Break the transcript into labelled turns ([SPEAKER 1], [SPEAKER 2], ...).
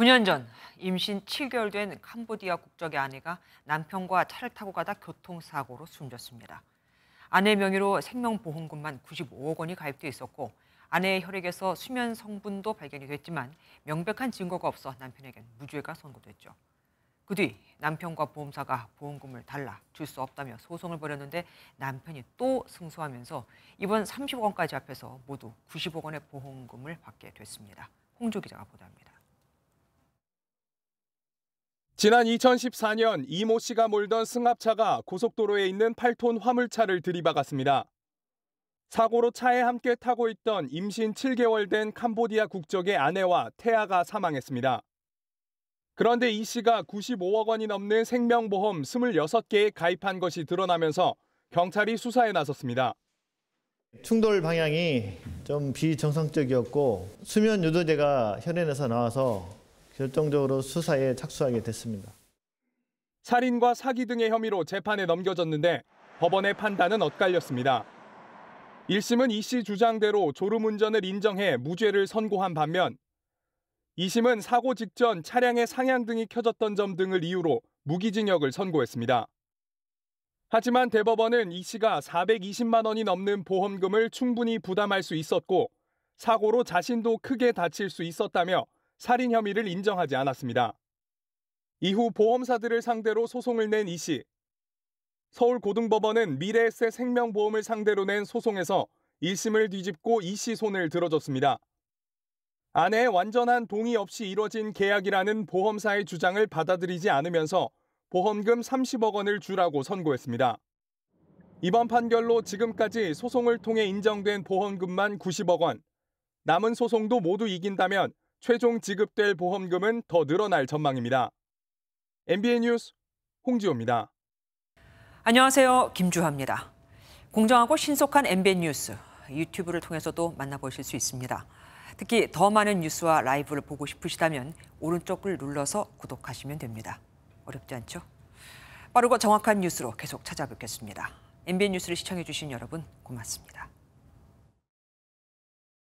[SPEAKER 1] 9년 전 임신 7개월 된 캄보디아 국적의 아내가 남편과 차를 타고 가다 교통사고로 숨졌습니다. 아내 명의로 생명보험금만 95억 원이 가입돼 있었고 아내의 혈액에서 수면 성분도 발견이 됐지만 명백한 증거가 없어 남편에겐 무죄가 선고됐죠. 그 뒤 남편과 보험사가 보험금을 달라 줄 수 없다며 소송을 벌였는데 남편이 또 승소하면서 이번 30억 원까지 합해서 모두 90억 원의 보험금을 받게 됐습니다. 홍조 기자가 보도합니다.
[SPEAKER 2] 지난 2014년 이모 씨가 몰던 승합차가 고속도로에 있는 8톤 화물차를 들이박았습니다. 사고로 차에 함께 타고 있던 임신 7개월 된 캄보디아 국적의 아내와 태아가 사망했습니다. 그런데 이 씨가 95억 원이 넘는 생명보험 26개에 가입한 것이 드러나면서 경찰이 수사에 나섰습니다.
[SPEAKER 3] 충돌 방향이 좀 비정상적이었고 수면 유도제가 혈흔에서 나와서 결정적으로 수사에 착수하게 됐습니다.
[SPEAKER 2] 살인과 사기 등의 혐의로 재판에 넘겨졌는데 법원의 판단은 엇갈렸습니다. 1심은 이 씨 주장대로 졸음운전을 인정해 무죄를 선고한 반면 2심은 사고 직전 차량의 상향등이 켜졌던 점 등을 이유로 무기징역을 선고했습니다. 하지만 대법원은 이 씨가 420만 원이 넘는 보험금을 충분히 부담할 수 있었고 사고로 자신도 크게 다칠 수 있었다며 살인 혐의를 인정하지 않았습니다. 이후 보험사들을 상대로 소송을 낸 이 씨. 서울고등법원은 미래에셋 생명보험을 상대로 낸 소송에서 1심을 뒤집고 이 씨 손을 들어줬습니다. 아내의 완전한 동의 없이 이뤄진 계약이라는 보험사의 주장을 받아들이지 않으면서 보험금 30억 원을 주라고 선고했습니다. 이번 판결로 지금까지 소송을 통해 인정된 보험금만 90억 원, 남은 소송도 모두 이긴다면 최종 지급될 보험금은 더 늘어날 전망입니다. MBN 뉴스 홍지호입니다.
[SPEAKER 1] 안녕하세요. 김주하입니다. 공정하고 신속한 MBN 뉴스, 유튜브를 통해서도 만나보실 수 있습니다. 특히 더 많은 뉴스와 라이브를 보고 싶으시다면 오른쪽을 눌러서 구독하시면 됩니다. 어렵지 않죠? 빠르고 정확한 뉴스로 계속 찾아뵙겠습니다. MBN 뉴스를 시청해주신 여러분 고맙습니다.